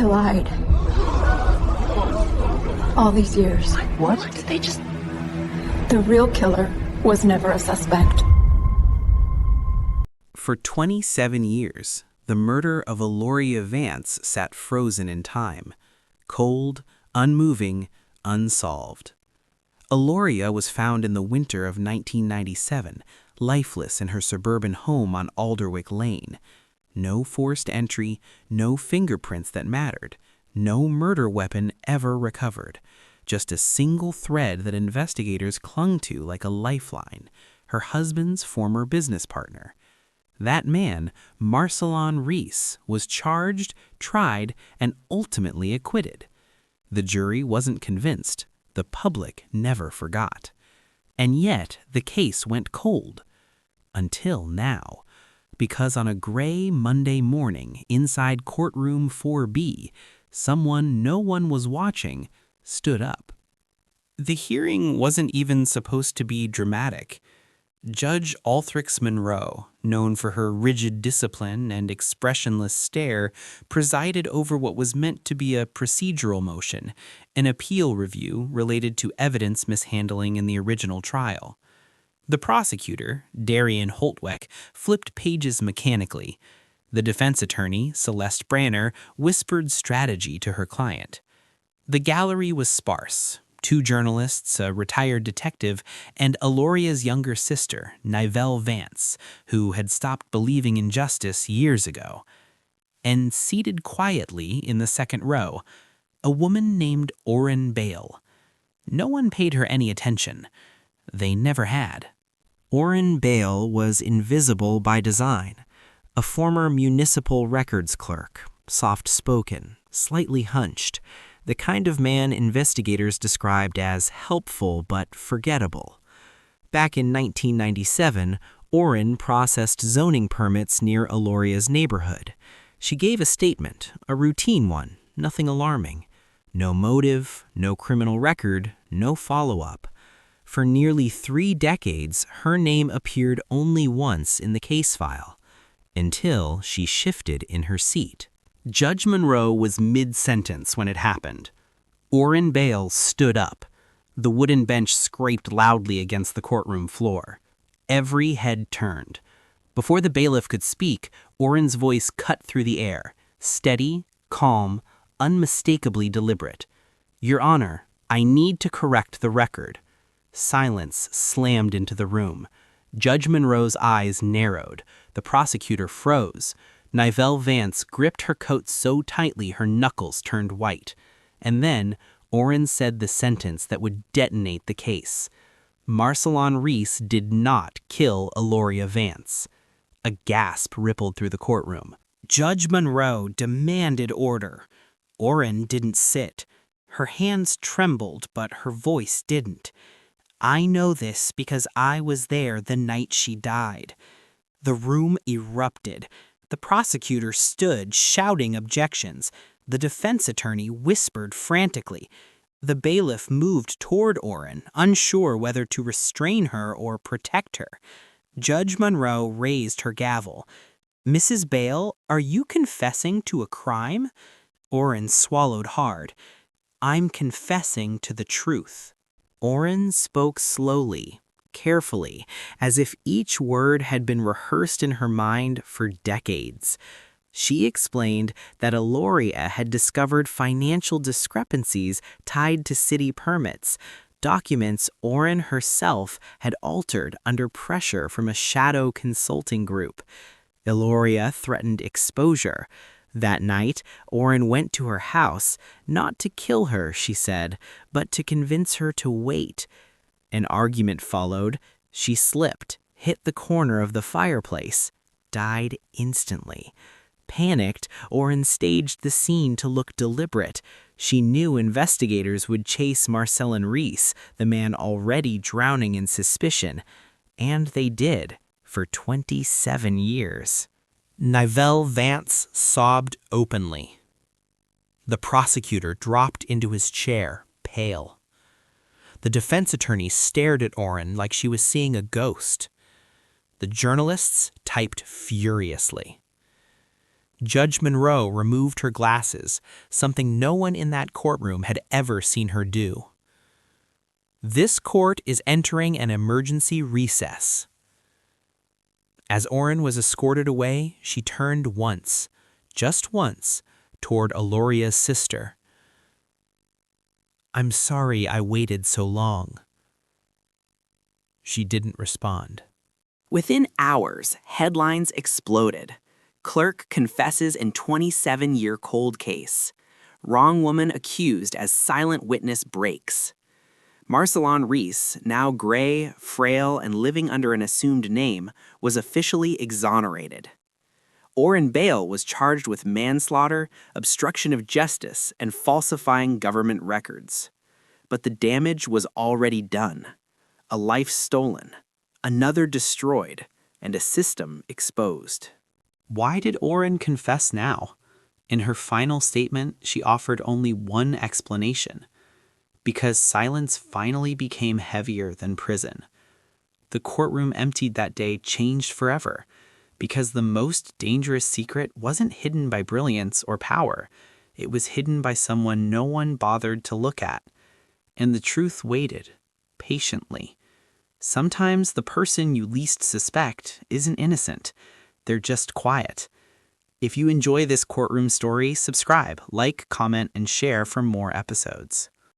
I lied. All these years. What? The real killer was never a suspect. For 27 years, the murder of Eloria Vance sat frozen in time, cold, unmoving, unsolved. Eloria was found in the winter of 1997, lifeless in her suburban home on Alderwick Lane. No forced entry, no fingerprints that mattered, no murder weapon ever recovered. Just a single thread that investigators clung to like a lifeline, her husband's former business partner. That man, Marcelon Reese, was charged, tried, and ultimately acquitted. The jury wasn't convinced. The public never forgot. And yet, the case went cold. Until now. Because on a gray Monday morning inside Courtroom 4B, someone no one was watching stood up. The hearing wasn't even supposed to be dramatic. Judge Althrix Monroe, known for her rigid discipline and expressionless stare, presided over what was meant to be a procedural motion, an appeal review related to evidence mishandling in the original trial. The prosecutor, Darian Holtweck, flipped pages mechanically. The defense attorney, Celeste Branner, whispered strategy to her client. The gallery was sparse. 2 journalists, a retired detective, and Eloria's younger sister, Nivelle Vance, who had stopped believing in justice years ago. And seated quietly in the second row, a woman named Orrin Bale. No one paid her any attention. They never had. Orrin Bale was invisible by design, a former municipal records clerk, soft-spoken, slightly hunched, the kind of man investigators described as helpful but forgettable. Back in 1997, Orrin processed zoning permits near Eloria's neighborhood. She gave a statement, a routine one, nothing alarming. No motive, no criminal record, no follow-up. For nearly 3 decades, her name appeared only once in the case file, until she shifted in her seat. Judge Monroe was mid-sentence when it happened. Orrin Bale stood up. The wooden bench scraped loudly against the courtroom floor. Every head turned. Before the bailiff could speak, Orrin's voice cut through the air, steady, calm, unmistakably deliberate. "Your Honor, I need to correct the record." Silence slammed into the room. Judge Monroe's eyes narrowed. The prosecutor froze. Nivelle Vance gripped her coat so tightly her knuckles turned white. And then, Orrin said the sentence that would detonate the case. Marcelon Reese did not kill Eloria Vance. A gasp rippled through the courtroom. Judge Monroe demanded order. Orrin didn't sit. Her hands trembled, but her voice didn't. "I know this because I was there the night she died." The room erupted. The prosecutor stood, shouting objections. The defense attorney whispered frantically. The bailiff moved toward Orrin, unsure whether to restrain her or protect her. Judge Monroe raised her gavel. "Mrs. Bale, are you confessing to a crime?" Orrin swallowed hard. "I'm confessing to the truth." Orrin spoke slowly, carefully, as if each word had been rehearsed in her mind for decades. She explained that Eloria had discovered financial discrepancies tied to city permits, documents Orrin herself had altered under pressure from a shadow consulting group. Eloria threatened exposure. That night, Orrin went to her house, not to kill her, she said, but to convince her to wait. An argument followed. She slipped, hit the corner of the fireplace, died instantly. Panicked, Orrin staged the scene to look deliberate. She knew investigators would chase Marcelon Reese, the man already drowning in suspicion. And they did, for 27 years. Nivelle Vance sobbed openly. The prosecutor dropped into his chair, pale. The defense attorney stared at Orrin like she was seeing a ghost. The journalists typed furiously. Judge Monroe removed her glasses, something no one in that courtroom had ever seen her do. This court is entering an emergency recess. As Orrin was escorted away, she turned once, just once, toward Eloria's sister. "I'm sorry I waited so long." She didn't respond. Within hours, headlines exploded. Clerk confesses in 27-year cold case. Wrong woman accused as silent witness breaks. Marcelon Reese, now gray, frail, and living under an assumed name, was officially exonerated. Orrin Bale was charged with manslaughter, obstruction of justice, and falsifying government records. But the damage was already done. A life stolen, another destroyed, and a system exposed. Why did Orrin confess now? In her final statement, she offered only one explanation. Because silence finally became heavier than prison. The courtroom emptied that day changed forever, because the most dangerous secret wasn't hidden by brilliance or power. It was hidden by someone no one bothered to look at. And the truth waited, patiently. Sometimes the person you least suspect isn't innocent. They're just quiet. If you enjoy this courtroom story, subscribe, like, comment, and share for more episodes.